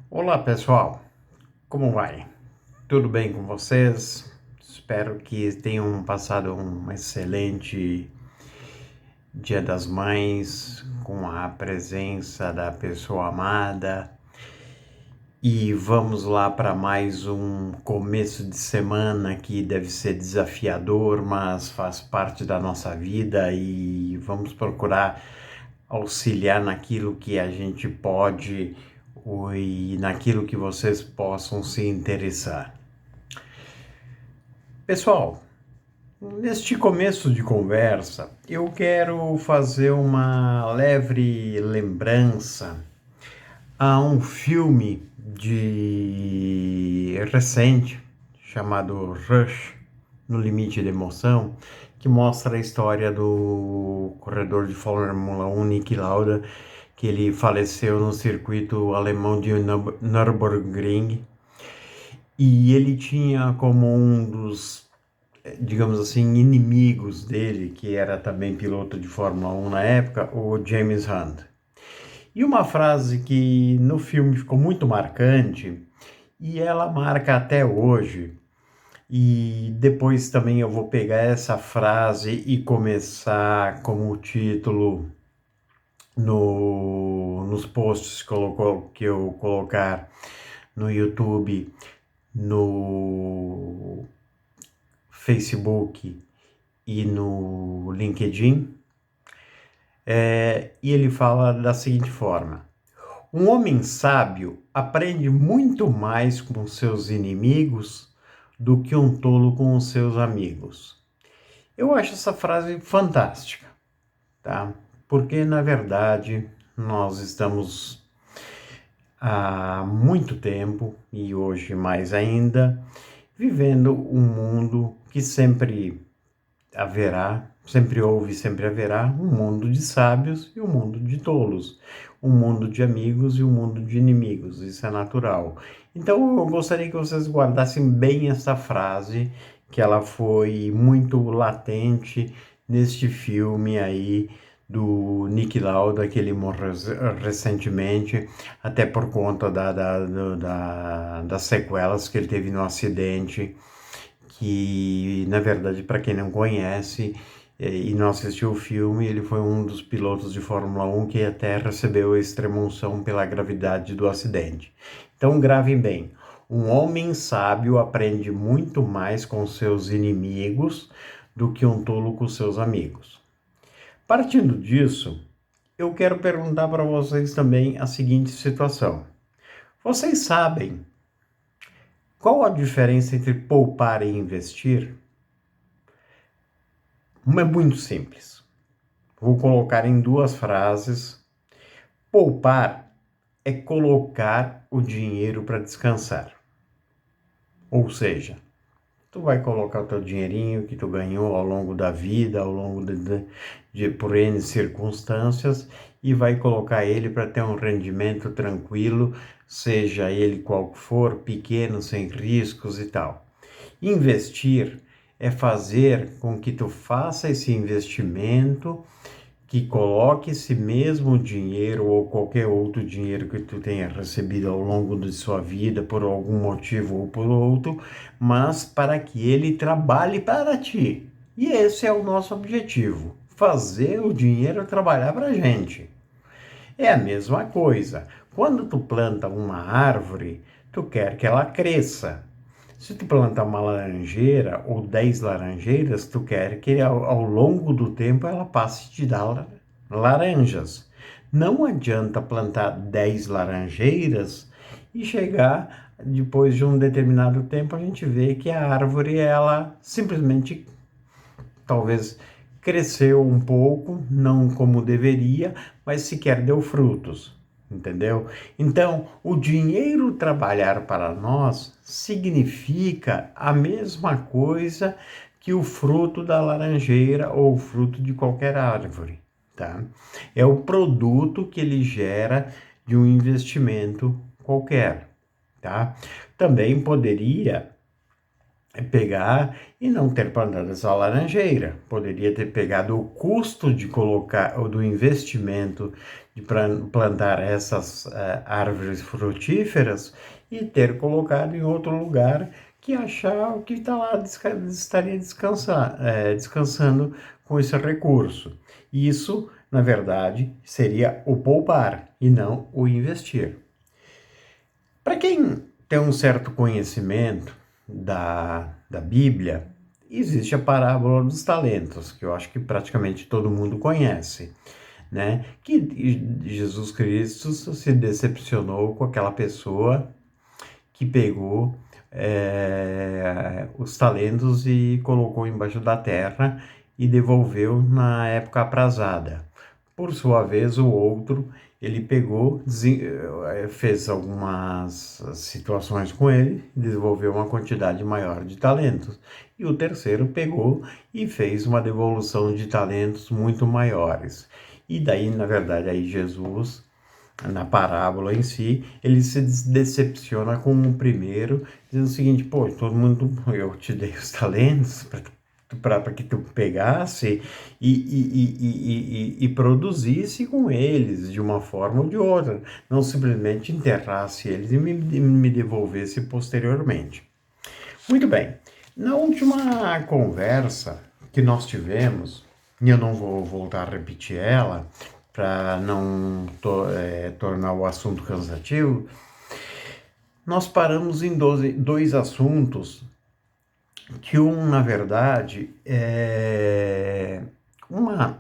Olá pessoal, como vai? Tudo bem com vocês? Espero que tenham passado um excelente Dia das Mães com a presença da pessoa amada. E vamos lá para mais um começo de semana que deve ser desafiador, mas faz parte da nossa vida e vamos procurar auxiliar naquilo que a gente pode e naquilo que vocês possam se interessar. Pessoal, neste começo de conversa, eu quero fazer uma leve lembrança a um filme de recente chamado Rush, No Limite da Emoção, que mostra a história do corredor de Fórmula 1 Niki Lauda, que ele faleceu no circuito alemão de Nürburgring, e ele tinha como um dos, digamos assim, inimigos dele, que era também piloto de Fórmula 1 na época, o James Hunt. E uma frase que no filme ficou muito marcante, e ela marca até hoje, e depois também eu vou pegar essa frase e começar como título nos posts que eu colocar no YouTube, no Facebook e no LinkedIn. E ele fala da seguinte forma: um homem sábio aprende muito mais com seus inimigos do que um tolo com os seus amigos. Eu acho essa frase fantástica, tá? Porque, na verdade, nós estamos há muito tempo, e hoje mais ainda, vivendo um mundo que sempre houve e sempre haverá um mundo de sábios e um mundo de tolos, um mundo de amigos e um mundo de inimigos, isso é natural. Então eu gostaria que vocês guardassem bem essa frase, que ela foi muito latente neste filme aí do Niki Lauda, que ele morreu recentemente, até por conta das sequelas que ele teve no acidente, que, na verdade, para quem não conhece e não assistiu o filme, ele foi um dos pilotos de Fórmula 1 que até recebeu a extrema-unção pela gravidade do acidente. Então, gravem bem. Um homem sábio aprende muito mais com seus inimigos do que um tolo com seus amigos. Partindo disso, eu quero perguntar para vocês também a seguinte situação. Vocês sabem qual a diferença entre poupar e investir? Uma é muito simples. Vou colocar em duas frases. Poupar é colocar o dinheiro para descansar. Ou seja, tu vai colocar o teu dinheirinho que tu ganhou ao longo da vida, ao longo por N circunstâncias, e vai colocar ele para ter um rendimento tranquilo, seja ele qual for, pequeno, sem riscos e tal. Investir é fazer com que tu faça esse investimento, que coloque esse mesmo dinheiro ou qualquer outro dinheiro que tu tenha recebido ao longo de sua vida por algum motivo ou por outro, mas para que ele trabalhe para ti. E esse é o nosso objetivo, fazer o dinheiro trabalhar para a gente. É a mesma coisa. Quando tu planta uma árvore, tu quer que ela cresça. Se tu plantar uma laranjeira ou 10 laranjeiras, tu quer que ao longo do tempo ela passe a te dar laranjas. Não adianta plantar 10 laranjeiras e chegar depois de um determinado tempo a gente vê que a árvore ela simplesmente talvez cresceu um pouco, não como deveria, mas sequer deu frutos, entendeu? Então, o dinheiro trabalhar para nós significa a mesma coisa que o fruto da laranjeira ou o fruto de qualquer árvore, tá? É o produto que ele gera de um investimento qualquer, tá? Também poderia pegar e não ter plantado essa laranjeira. Poderia ter pegado o custo de colocar, ou do investimento de plantar essas árvores frutíferas e ter colocado em outro lugar que achar que está lá estaria descansando com esse recurso. Isso, na verdade, seria o poupar e não o investir. Para quem tem um certo conhecimento da Bíblia, existe a parábola dos talentos, que eu acho que praticamente todo mundo conhece, né? Que Jesus Cristo se decepcionou com aquela pessoa que pegou os talentos e colocou embaixo da terra e devolveu na época aprazada. Por sua vez, o outro, ele pegou, fez algumas situações com ele, desenvolveu uma quantidade maior de talentos. E o terceiro pegou e fez uma devolução de talentos muito maiores. E daí, na verdade, aí Jesus, na parábola em si, ele se decepciona com o primeiro, dizendo o seguinte: pô, todo mundo, eu te dei os talentos para que tu pegasse e produzisse com eles de uma forma ou de outra, não simplesmente enterrasse eles e me devolvesse posteriormente. Muito bem, na última conversa que nós tivemos, e eu não vou voltar a repetir ela, para não tornar o assunto cansativo, nós paramos em dois assuntos que na verdade, é uma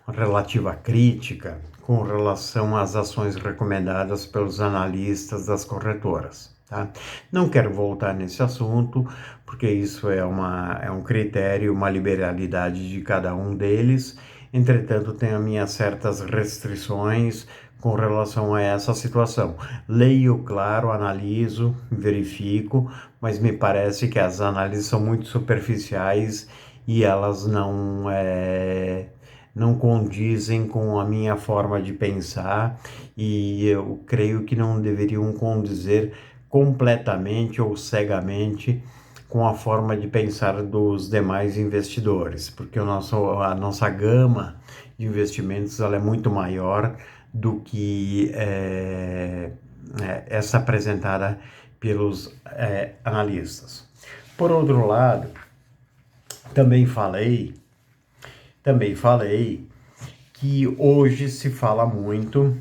relativa crítica com relação às ações recomendadas pelos analistas das corretoras. Tá? Não quero voltar nesse assunto, porque isso é um critério, uma liberalidade de cada um deles. Entretanto, tenho minhas certas restrições com relação a essa situação. Leio, claro, analiso, verifico, mas me parece que as análises são muito superficiais e elas não condizem com a minha forma de pensar, e eu creio que não deveriam condizer completamente ou cegamente com a forma de pensar dos demais investidores, porque a nossa gama de investimentos ela é muito maior do que essa apresentada pelos analistas. Por outro lado, também falei que hoje se fala muito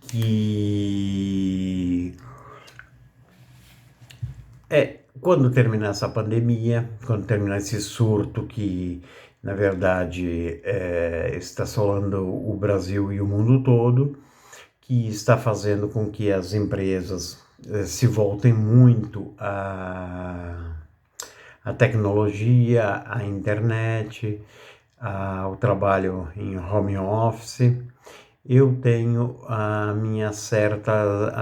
que quando terminar essa pandemia, quando terminar esse surto que, na verdade, está assolando o Brasil e o mundo todo, que está fazendo com que as empresas se voltem muito à tecnologia, à internet, ao trabalho em home office. Eu tenho as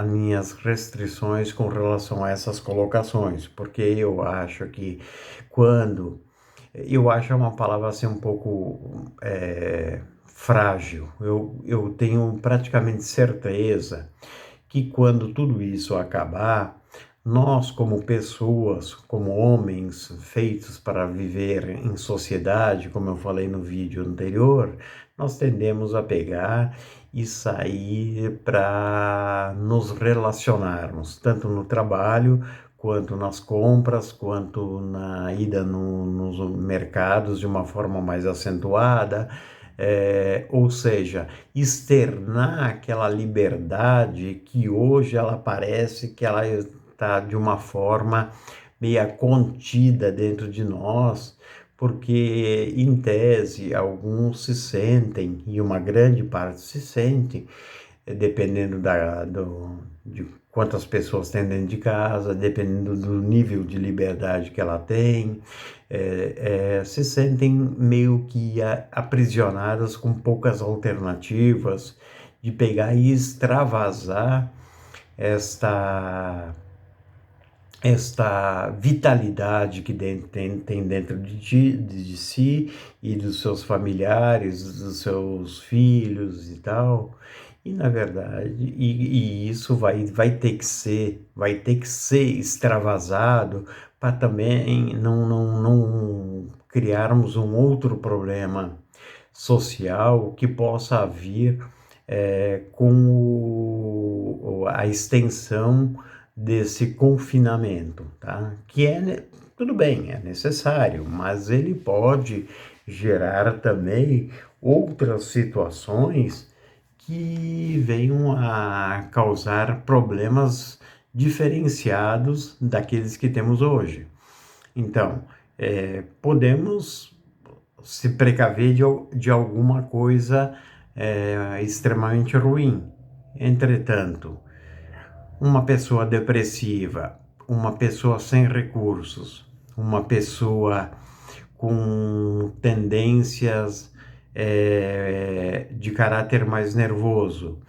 minhas restrições com relação a essas colocações, porque eu acho que eu acho uma palavra assim um pouco frágil. Eu tenho praticamente certeza que quando tudo isso acabar, nós como pessoas, como homens feitos para viver em sociedade, como eu falei no vídeo anterior, nós tendemos a pegar e sair para nos relacionarmos, tanto no trabalho, quanto nas compras, quanto na ida nos mercados de uma forma mais acentuada, ou seja, externar aquela liberdade que hoje ela parece que ela está de uma forma meia contida dentro de nós, porque, em tese, alguns se sentem, e uma grande parte se sente, dependendo de quantas pessoas tem dentro de casa, dependendo do nível de liberdade que ela tem, se sentem meio que aprisionadas com poucas alternativas de pegar e extravasar esta vitalidade que tem dentro de si e dos seus familiares, dos seus filhos e tal, E na verdade, isso vai ter que ser extravasado para também não criarmos um outro problema social que possa vir com a extensão desse confinamento, tá? Tudo bem, é necessário, mas ele pode gerar também outras situações que venham a causar problemas diferenciados daqueles que temos hoje. Então, podemos se precaver de alguma coisa extremamente ruim. Entretanto, uma pessoa depressiva, uma pessoa sem recursos, uma pessoa com tendências de caráter mais nervoso,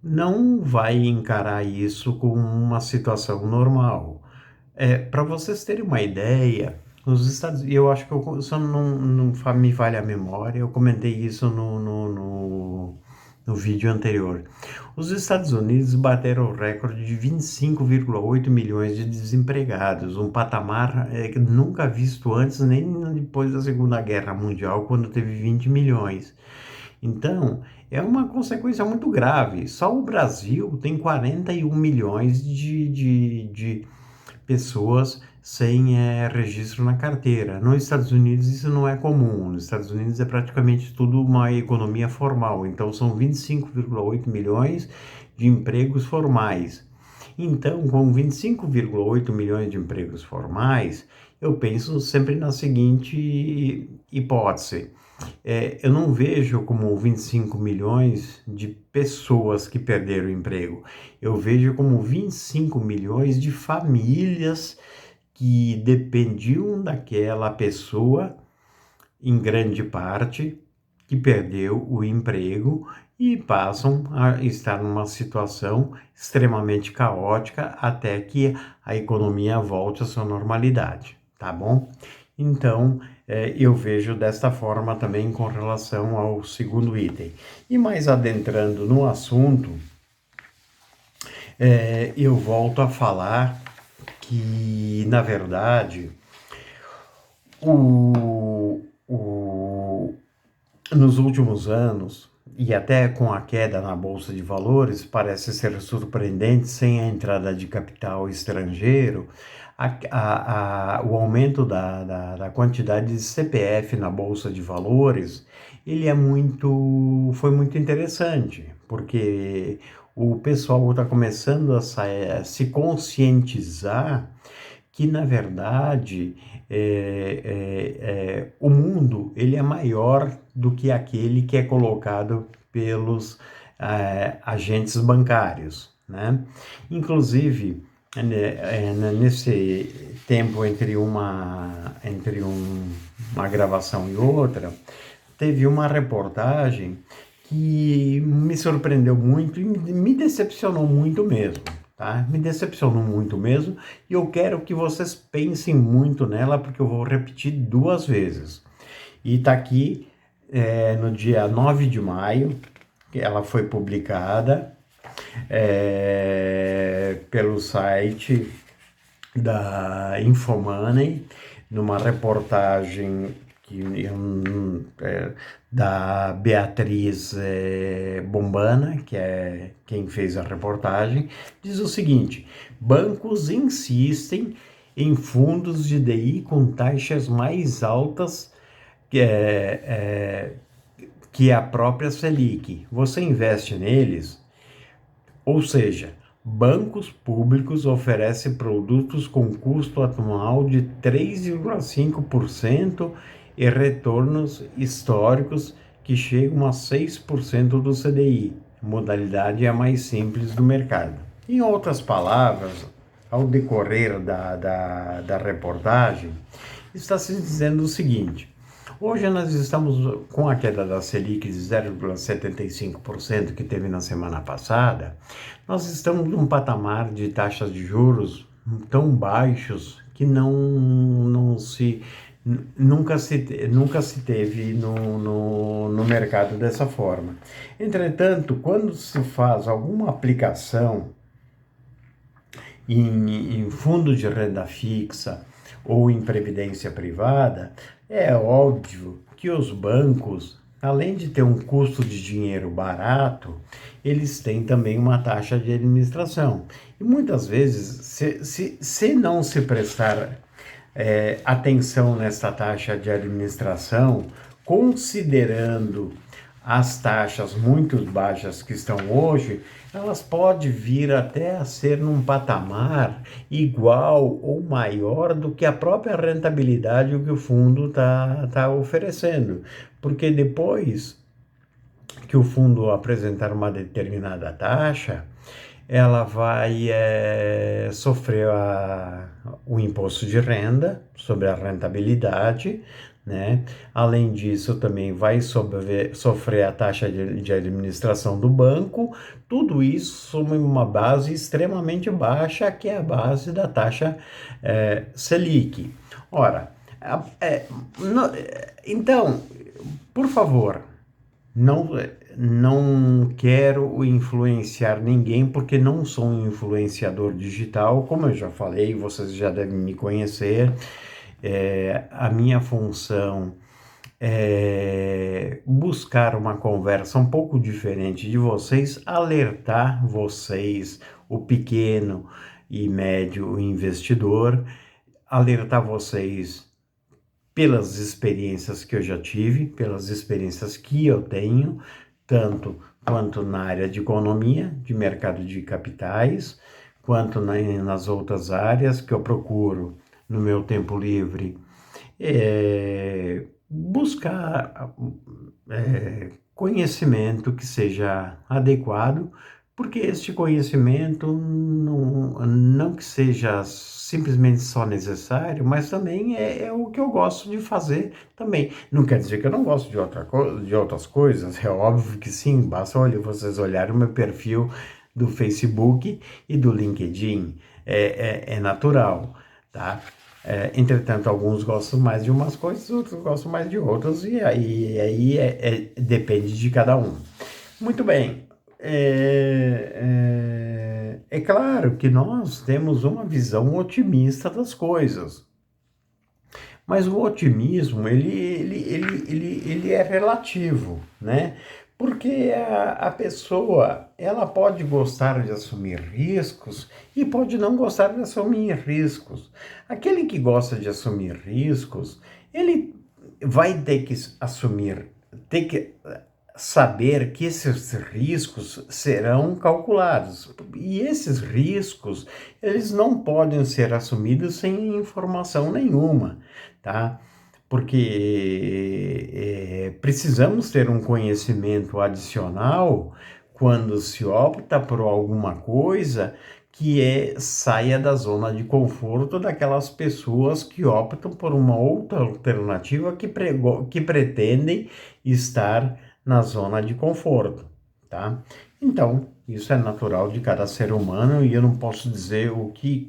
não vai encarar isso como uma situação normal. Para vocês terem uma ideia, nos Estados eu acho que só não me falha a memória, eu comentei isso no vídeo anterior. Os Estados Unidos bateram o recorde de 25,8 milhões de desempregados, um patamar nunca visto antes, nem depois da Segunda Guerra Mundial, quando teve 20 milhões. Então, é uma consequência muito grave. Só o Brasil tem 41 milhões de pessoas sem registro na carteira. Nos Estados Unidos isso não é comum. Nos Estados Unidos é praticamente tudo uma economia formal. Então são 25,8 milhões de empregos formais. Então, com 25,8 milhões de empregos formais, eu penso sempre na seguinte hipótese. Eu não vejo como 25 milhões de pessoas que perderam o emprego. Eu vejo como 25 milhões de famílias que dependiam daquela pessoa, em grande parte, que perdeu o emprego e passam a estar numa situação extremamente caótica até que a economia volte à sua normalidade, tá bom? Então, eu vejo desta forma também com relação ao segundo item. E mais adentrando no assunto, eu volto a falar que, na verdade, nos últimos anos, e até com a queda na Bolsa de Valores, parece ser surpreendente, sem a entrada de capital estrangeiro, o aumento da quantidade de CPF na Bolsa de Valores, foi muito interessante, porque o pessoal está começando a se conscientizar que, na verdade, o mundo ele é maior do que aquele que é colocado pelos agentes bancários, né? Inclusive, nesse tempo entre uma gravação e outra, teve uma reportagem que me surpreendeu muito e me decepcionou muito mesmo. Tá? Me decepcionou muito mesmo e eu quero que vocês pensem muito nela porque eu vou repetir 2 vezes. E está aqui no dia 9 de maio, que ela foi publicada pelo site da Infomoney, numa reportagem da Beatriz Bombana, que é quem fez a reportagem, diz o seguinte: bancos insistem em fundos de DI com taxas mais altas que a própria Selic. Você investe neles? Ou seja, bancos públicos oferecem produtos com custo anual de 3,5% e retornos históricos que chegam a 6% do CDI. A modalidade é a mais simples do mercado. Em outras palavras, ao decorrer da reportagem, está se dizendo o seguinte: hoje nós estamos com a queda da Selic de 0,75% que teve na semana passada, nós estamos num patamar de taxas de juros tão baixos que nunca se teve no mercado dessa forma. Entretanto, quando se faz alguma aplicação em fundo de renda fixa ou em previdência privada, é óbvio que os bancos, além de ter um custo de dinheiro barato, eles têm também uma taxa de administração. E muitas vezes, se não se prestar atenção nessa taxa de administração, considerando as taxas muito baixas que estão hoje, elas podem vir até a ser num patamar igual ou maior do que a própria rentabilidade que o fundo tá oferecendo. Porque depois que o fundo apresentar uma determinada taxa, ela vai sofrer o imposto de renda sobre a rentabilidade, né? Além disso, também vai sofrer a taxa de administração do banco, tudo isso sob uma base extremamente baixa, que é a base da taxa Selic. Ora, então, por favor, não, não quero influenciar ninguém, porque não sou um influenciador digital, como eu já falei, vocês já devem me conhecer. A minha função é buscar uma conversa um pouco diferente de vocês, alertar vocês, o pequeno e médio investidor, alertar vocês pelas experiências que eu já tive, pelas experiências que eu tenho, tanto quanto na área de economia, de mercado de capitais, quanto nas outras áreas que eu procuro no meu tempo livre, buscar conhecimento que seja adequado, porque este conhecimento não que seja simplesmente só necessário, mas também é o que eu gosto de fazer também. Não quer dizer que eu não gosto de outras coisas, é óbvio que sim, basta vocês olharem o meu perfil do Facebook e do LinkedIn, é natural, tá? Entretanto, alguns gostam mais de umas coisas, outros gostam mais de outras, e aí depende de cada um. Muito bem. É claro que nós temos uma visão otimista das coisas, mas o otimismo ele é relativo, né? Porque a pessoa ela pode gostar de assumir riscos e pode não gostar de assumir riscos. Aquele que gosta de assumir riscos, ele vai ter que ter que saber que esses riscos serão calculados. E esses riscos, eles não podem ser assumidos sem informação nenhuma, tá? Porque precisamos ter um conhecimento adicional quando se opta por alguma coisa que saia da zona de conforto daquelas pessoas que optam por uma outra alternativa que pretendem estar na zona de conforto, tá? Então, isso é natural de cada ser humano e eu não posso dizer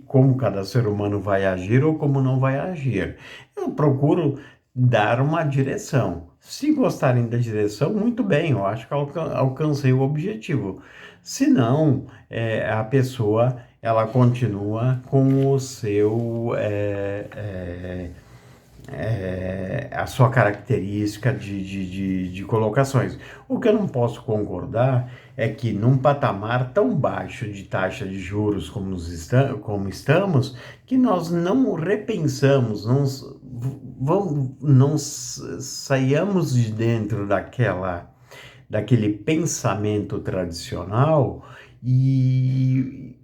como cada ser humano vai agir ou como não vai agir. Eu procuro dar uma direção. Se gostarem da direção, muito bem, eu acho que alcancei o objetivo. Se não, a pessoa ela continua com o seu a sua característica de colocações. O que eu não posso concordar é que num patamar tão baixo de taxa de juros como estamos, que nós não repensamos, não saiamos de dentro daquele pensamento tradicional e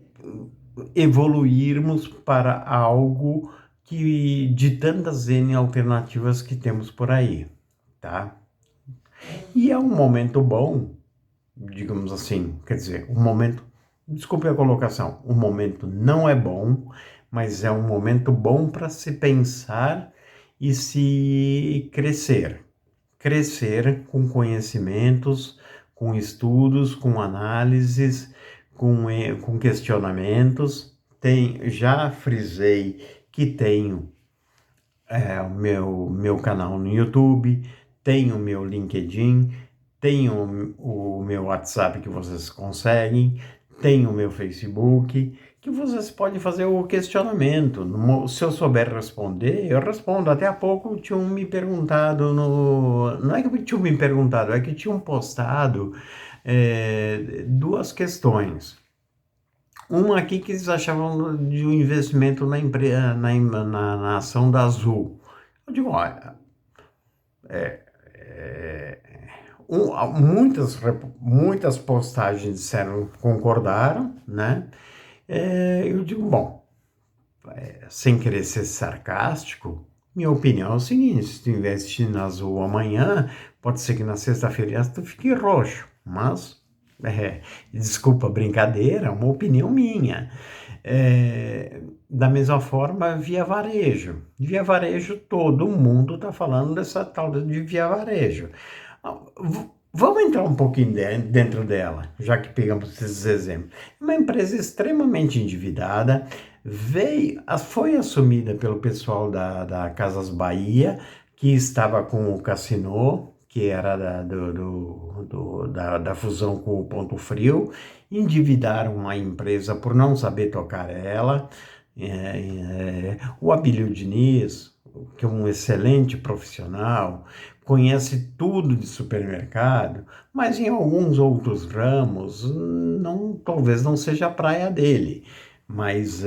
evoluirmos para algo de tantas N alternativas que temos por aí, tá? E é um momento bom, digamos assim, quer dizer, desculpe a colocação, o momento não é bom, mas é um momento bom para se pensar e se crescer com conhecimentos, com estudos, com análises, com questionamentos. Já frisei que tenho o meu canal no YouTube, tem o meu LinkedIn, tem o meu WhatsApp que vocês conseguem, tem o meu Facebook, que vocês podem fazer o questionamento. Se eu souber responder, eu respondo. Até há pouco tinham me perguntado no. Não é que tinham me perguntado, é que tinham postado duas questões. Uma aqui que eles achavam de um investimento na, na ação da Azul. Eu digo, olha, é, muitas postagens disseram, concordaram, né? Eu digo, bom, sem querer ser sarcástico, minha opinião é o seguinte, se tu investir na Azul amanhã, pode ser que na sexta-feira tu fique roxo, mas, desculpa a brincadeira, é uma opinião minha. Da mesma forma, Via Varejo. Via Varejo, todo mundo está falando dessa tal de Via Varejo. Vamos entrar um pouquinho dentro dela, já que pegamos esses exemplos. Uma empresa extremamente endividada, foi assumida pelo pessoal da Casas Bahia, que estava com o Cassino, que era da fusão com o Ponto Frio, endividaram a empresa por não saber tocar ela. O Abílio Diniz, que é um excelente profissional, conhece tudo de supermercado, mas em alguns outros ramos, talvez não seja a praia dele. Mas,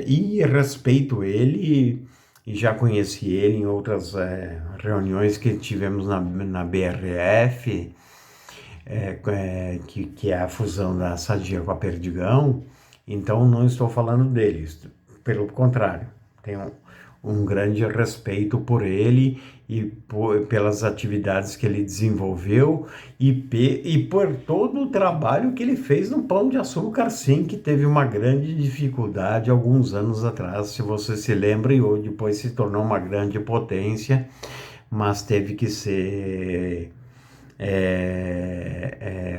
e respeito ele, e já conheci ele em outras reuniões que tivemos na BRF, que é a fusão da Sadia com a Perdigão. Então não estou falando deles, pelo contrário, tenho um grande respeito por ele e pelas atividades que ele desenvolveu e por todo o trabalho que ele fez no Pão de Açúcar, sim, que teve uma grande dificuldade alguns anos atrás, se você se lembra, e depois se tornou uma grande potência, mas teve que ser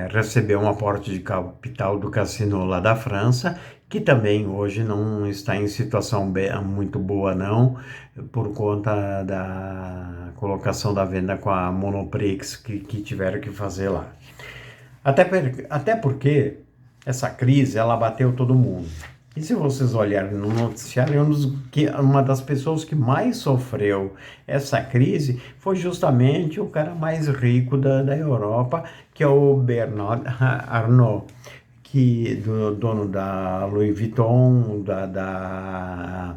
recebeu um aporte de capital do Cassino lá da França, que também hoje não está em situação muito boa não, por conta da colocação da venda com a Monoprix que tiveram que fazer lá. Até porque essa crise, ela bateu todo mundo. E se vocês olharem no noticiário, uma das pessoas que mais sofreu essa crise foi justamente o cara mais rico da Europa, que é o Bernard Arnault, dono da Louis Vuitton, da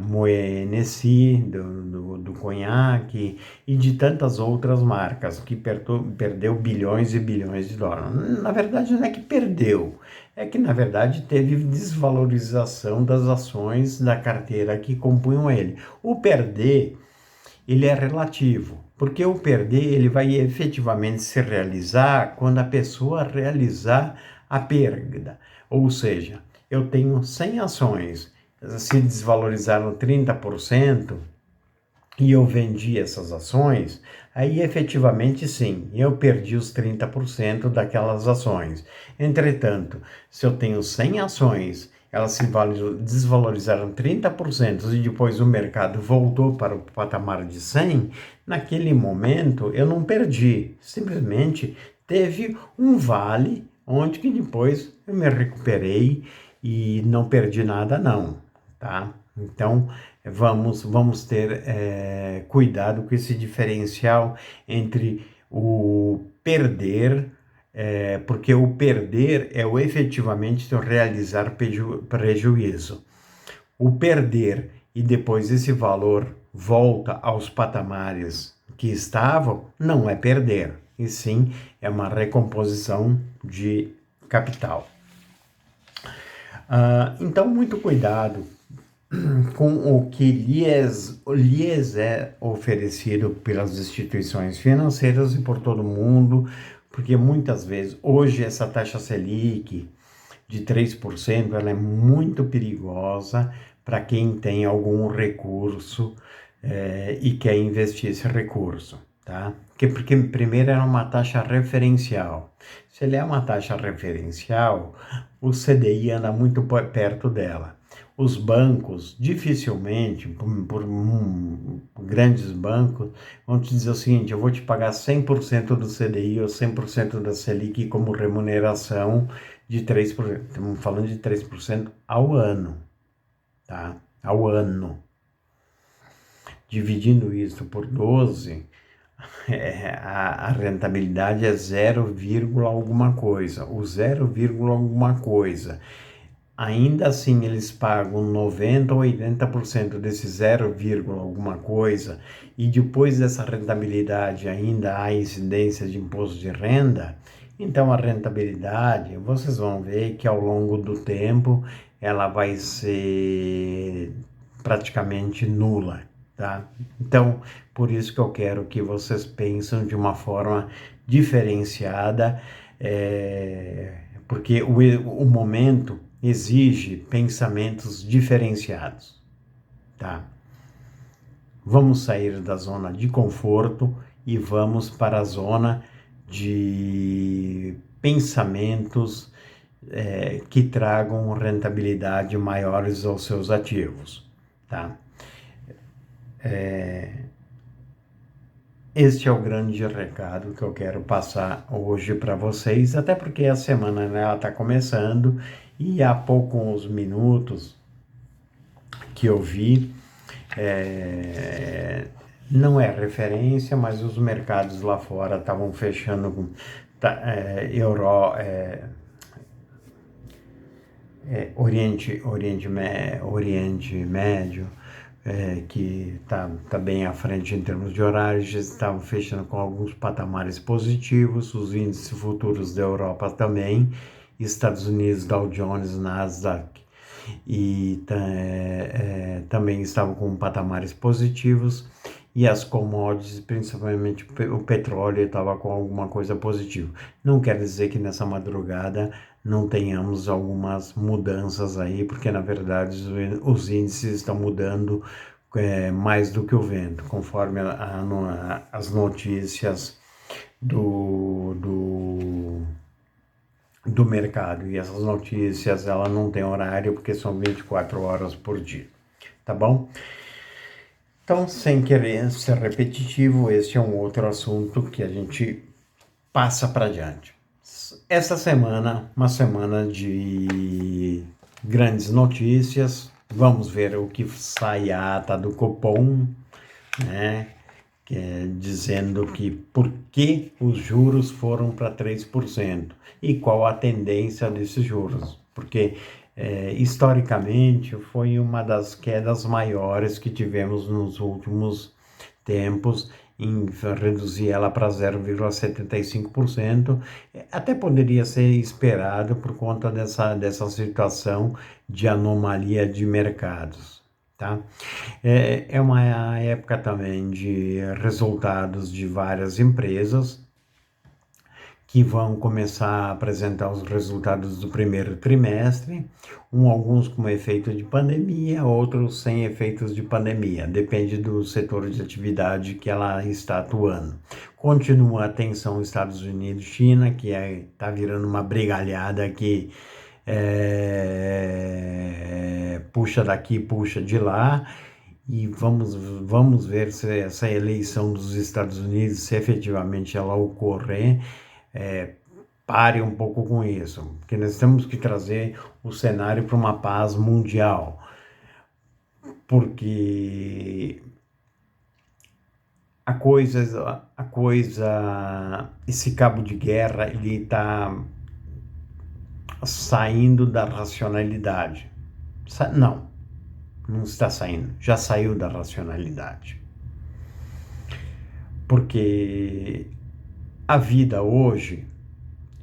Moët Hennessy, do conhaque e de tantas outras marcas que perdeu bilhões e bilhões de dólares. Na verdade, não é que perdeu, é que na verdade teve desvalorização das ações da carteira que compunham ele. O perder, ele é relativo, porque o perder ele vai efetivamente se realizar quando a pessoa realizar a perda. Ou seja, eu tenho 100 ações, se desvalorizaram 30% e eu vendi essas ações, aí efetivamente sim, eu perdi os 30% daquelas ações. Entretanto, se eu tenho 100 ações, elas se desvalorizaram 30% e depois o mercado voltou para o patamar de 100, naquele momento eu não perdi, simplesmente teve um vale onde que depois eu me recuperei e não perdi nada não, tá? Então, vamos ter cuidado com esse diferencial entre o perder, porque o perder é o efetivamente realizar prejuízo. O perder e depois esse valor volta aos patamares que estavam, não é perder, e sim é uma recomposição de capital. Então, muito cuidado com o que lhes é oferecido pelas instituições financeiras e por todo mundo, porque muitas vezes, hoje, essa taxa Selic de 3%, ela é muito perigosa para quem tem algum recurso e quer investir esse recurso, tá? Porque primeiro é uma taxa referencial. Se ele é uma taxa referencial, o CDI anda muito perto dela. os bancos, dificilmente, grandes bancos, vão te dizer o seguinte: eu vou te pagar 100% do CDI ou 100% da Selic como remuneração de 3%. Estamos falando de 3% ao ano, tá? Ao ano. Dividindo isso por 12, a rentabilidade é 0, alguma coisa. O 0, alguma coisa. Ainda assim, eles pagam 90% ou 80% desse 0, alguma coisa, e depois dessa rentabilidade ainda há incidência de imposto de renda. Então, a rentabilidade, vocês vão ver que ao longo do tempo ela vai ser praticamente nula, tá? Então, por isso que eu quero que vocês pensem de uma forma diferenciada, porque o momento exige pensamentos diferenciados, tá? Vamos sair da zona de conforto e vamos para a zona de pensamentos que tragam rentabilidade maiores aos seus ativos, tá? Este é o grande recado que eu quero passar hoje para vocês, até porque a semana, né, ela está começando e há poucos minutos que eu vi, não é referência, mas os mercados lá fora estavam fechando com Oriente Médio, que tá bem à frente em termos de horários, já estavam fechando com alguns patamares positivos, os índices futuros da Europa também, Estados Unidos, Dow Jones, Nasdaq, e também estavam com patamares positivos, e as commodities, principalmente o petróleo, estava com alguma coisa positiva. Não quer dizer que nessa madrugada não tenhamos algumas mudanças aí, porque na verdade os índices estão mudando mais do que o vento, conforme as notícias do mercado. E essas notícias, ela não tem horário, porque são 24 horas por dia, tá bom? Então, sem querer ser repetitivo, esse é um outro assunto que a gente passa para diante. Essa semana, uma semana de grandes notícias. Vamos ver o que sai a ata do Copom, né? Dizendo que por que os juros foram para 3% e qual a tendência desses juros. Porque, historicamente, foi uma das quedas maiores que tivemos nos últimos tempos, em reduzir ela para 0,75%, até poderia ser esperado por conta dessa situação de anomalia de mercados, tá? É uma época também de resultados de várias empresas que vão começar a apresentar os resultados do primeiro trimestre, alguns com efeito de pandemia, outros sem efeitos de pandemia, depende do setor de atividade que ela está atuando. Continua a tensão Estados Unidos e China, que está virando uma brigalhada que puxa daqui, puxa de lá, e vamos ver se essa eleição dos Estados Unidos, se efetivamente ela ocorrer, pare um pouco com isso, porque nós temos que trazer o cenário para uma paz mundial, porque esse cabo de guerra, ele está saindo da racionalidade. Não está saindo, já saiu da racionalidade. Porque a vida hoje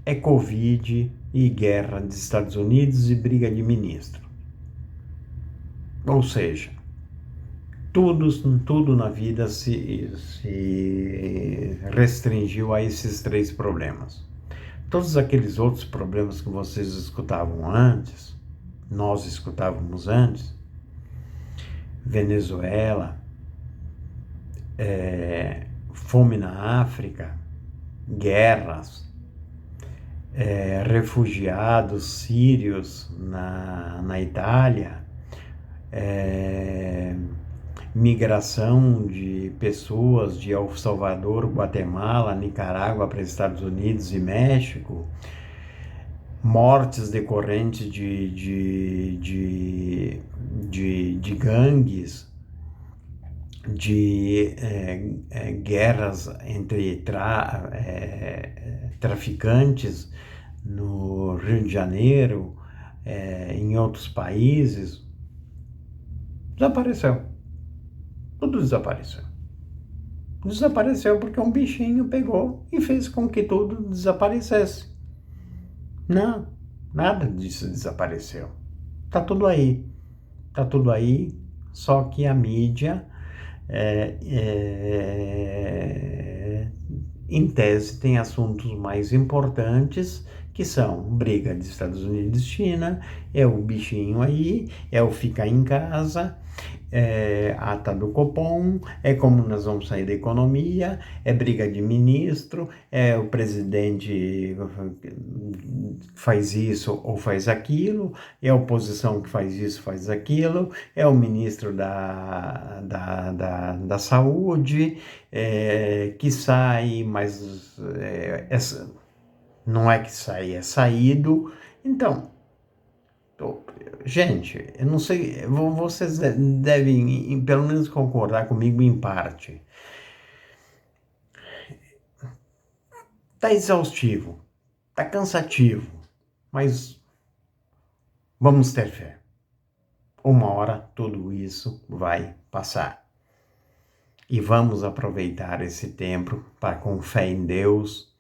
é Covid e guerra dos Estados Unidos e briga de ministro. Ou seja, tudo na vida se restringiu a esses 3 problemas. Todos aqueles outros problemas que vocês escutavam antes, nós escutávamos antes, Venezuela, fome na África, guerras, refugiados sírios na Itália, migração de pessoas de El Salvador, Guatemala, Nicarágua para Estados Unidos e México, mortes decorrentes de gangues, de guerras entre traficantes no Rio de Janeiro, em outros países, desapareceu. Tudo desapareceu. Desapareceu porque um bichinho pegou e fez com que tudo desaparecesse. Não, nada disso desapareceu. Tá tudo aí. Tá tudo aí, só que a mídia, em tese, tem assuntos mais importantes, que são briga de Estados Unidos e China, é o bichinho aí, é o ficar em casa, ata do Copom, é como nós vamos sair da economia, é briga de ministro, é o presidente faz isso ou faz aquilo, é a oposição que faz isso, faz aquilo, é o ministro da saúde que sai, mas não é que sai, é saído. Então, gente, eu não sei, vocês devem pelo menos concordar comigo em parte. Tá exaustivo, tá cansativo, mas vamos ter fé. Uma hora tudo isso vai passar. E vamos aproveitar esse tempo para, com fé em Deus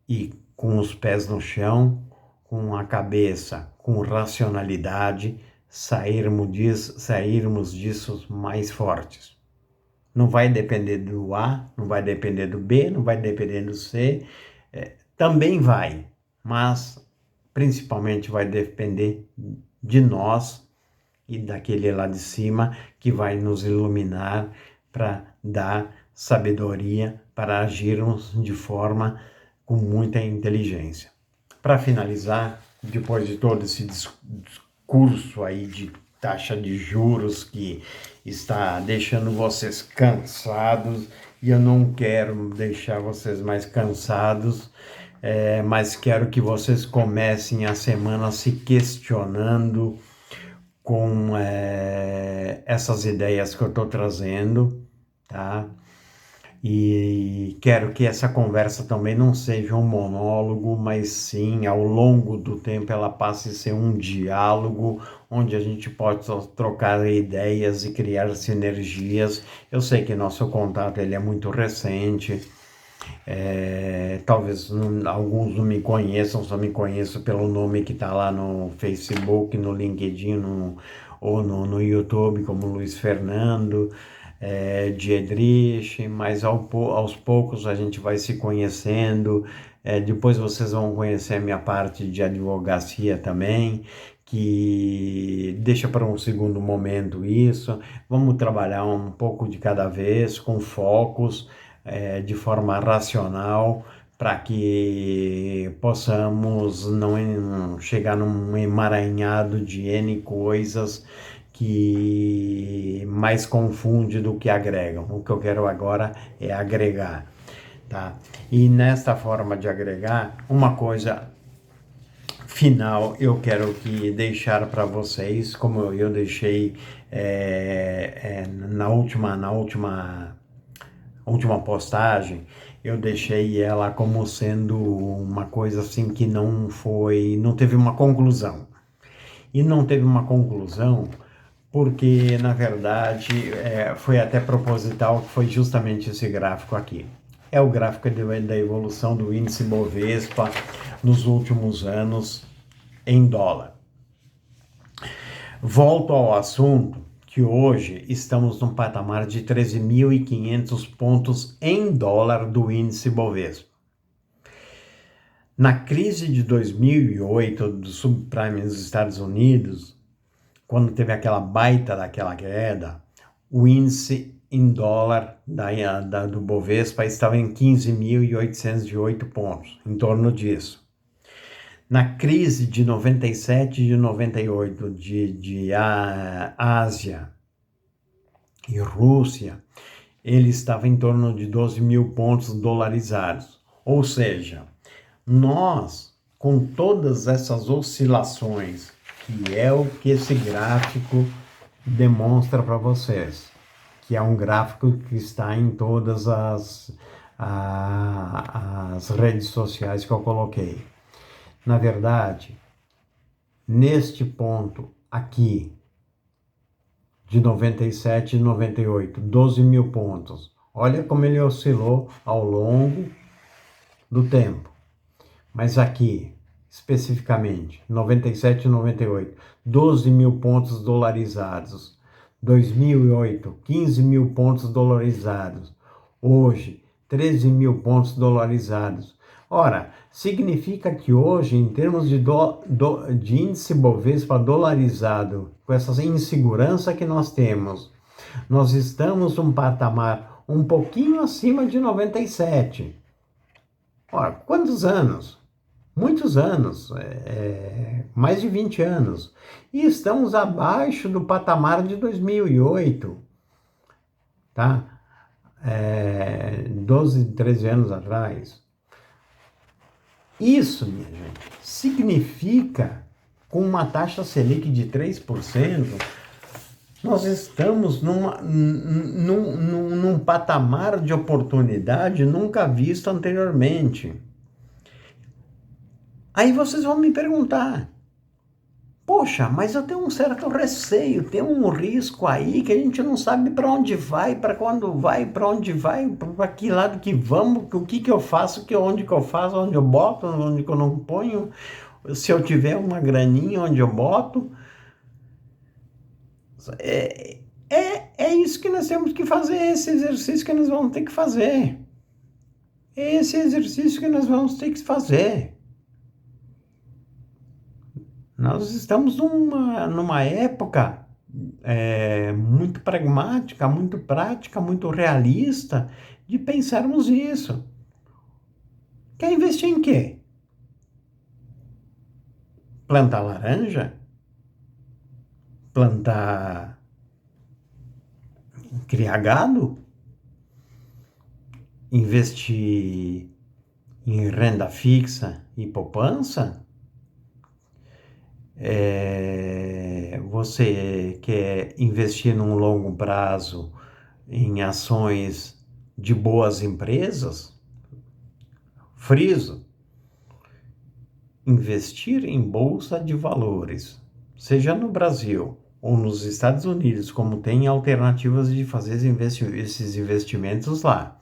e com os pés no chão, com a cabeça, com racionalidade, sairmos disso mais fortes. Não vai depender do A, não vai depender do B, não vai depender do C, também vai, mas principalmente vai depender de nós e daquele lá de cima que vai nos iluminar para dar sabedoria, para agirmos de forma com muita inteligência. Para finalizar, depois de todo esse discurso aí de taxa de juros que está deixando vocês cansados, e eu não quero deixar vocês mais cansados, mas quero que vocês comecem a semana se questionando com essas ideias que eu estou trazendo, tá? E quero que essa conversa também não seja um monólogo, mas sim, ao longo do tempo, ela passe a ser um diálogo, onde a gente pode trocar ideias e criar sinergias. Eu sei que nosso contato ele é muito recente, talvez alguns não me conheçam, só me conheço pelo nome que está lá no Facebook, no LinkedIn ou no YouTube, como Luiz Fernando Diedrich, mas aos poucos a gente vai se conhecendo, depois vocês vão conhecer a minha parte de advocacia também, que deixa para um segundo momento isso, vamos trabalhar um pouco de cada vez, com focos, de forma racional, para que possamos não chegar num emaranhado de N coisas que mais confunde do que agregam. O que eu quero agora é agregar, tá? E nesta forma de agregar, uma coisa final eu quero deixar para vocês, como eu deixei na última postagem, eu deixei ela como sendo uma coisa assim que não teve uma conclusão. E não teve uma conclusão porque, na verdade, foi até proposital, que foi justamente esse gráfico aqui. É o gráfico da evolução do índice Bovespa nos últimos anos em dólar. Volto ao assunto que hoje estamos num patamar de 13.500 pontos em dólar do índice Bovespa. Na crise de 2008 do subprime nos Estados Unidos, quando teve aquela baita daquela queda, o índice em dólar do Bovespa estava em 15.808 pontos, em torno disso. na crise de 97 e de 98 de Ásia e Rússia, ele estava em torno de 12 mil pontos dolarizados. Ou seja, nós, com todas essas oscilações, que é o que esse gráfico demonstra para vocês, que é um gráfico que está em todas as redes sociais que eu coloquei. Na verdade, neste ponto aqui, de 97 e 98, 12 mil pontos. Olha como ele oscilou ao longo do tempo. Mas aqui, especificamente, 97 e 98, 12 mil pontos dolarizados. 2008, 15 mil pontos dolarizados. Hoje, 13 mil pontos dolarizados. Ora, significa que hoje, em termos de índice Bovespa dolarizado, com essa insegurança que nós temos, nós estamos num patamar um pouquinho acima de 97. Ora, quantos anos? Muitos anos, mais de 20 anos. E estamos abaixo do patamar de 2008, tá? 12, 13 anos atrás. Isso, minha gente, significa, com uma taxa Selic de 3%, nós estamos num patamar de oportunidade nunca visto anteriormente. Aí vocês vão me perguntar, poxa, mas eu tenho um certo receio, tem um risco aí que a gente não sabe para onde vai, para quando vai, para onde vai, para que lado que vamos, o que eu faço, onde que eu faço, onde eu boto, onde que eu não ponho, se eu tiver uma graninha, onde eu boto. É isso que nós temos que fazer, esse exercício que nós vamos ter que fazer. Esse exercício que nós vamos ter que fazer. Nós estamos numa época muito pragmática, muito prática, muito realista de pensarmos isso. Quer investir em quê? Plantar laranja? Criar gado? Investir em renda fixa e poupança? Você quer investir num longo prazo em ações de boas empresas? Friso, investir em bolsa de valores, seja no Brasil ou nos Estados Unidos, como tem alternativas de fazer esses investimentos lá.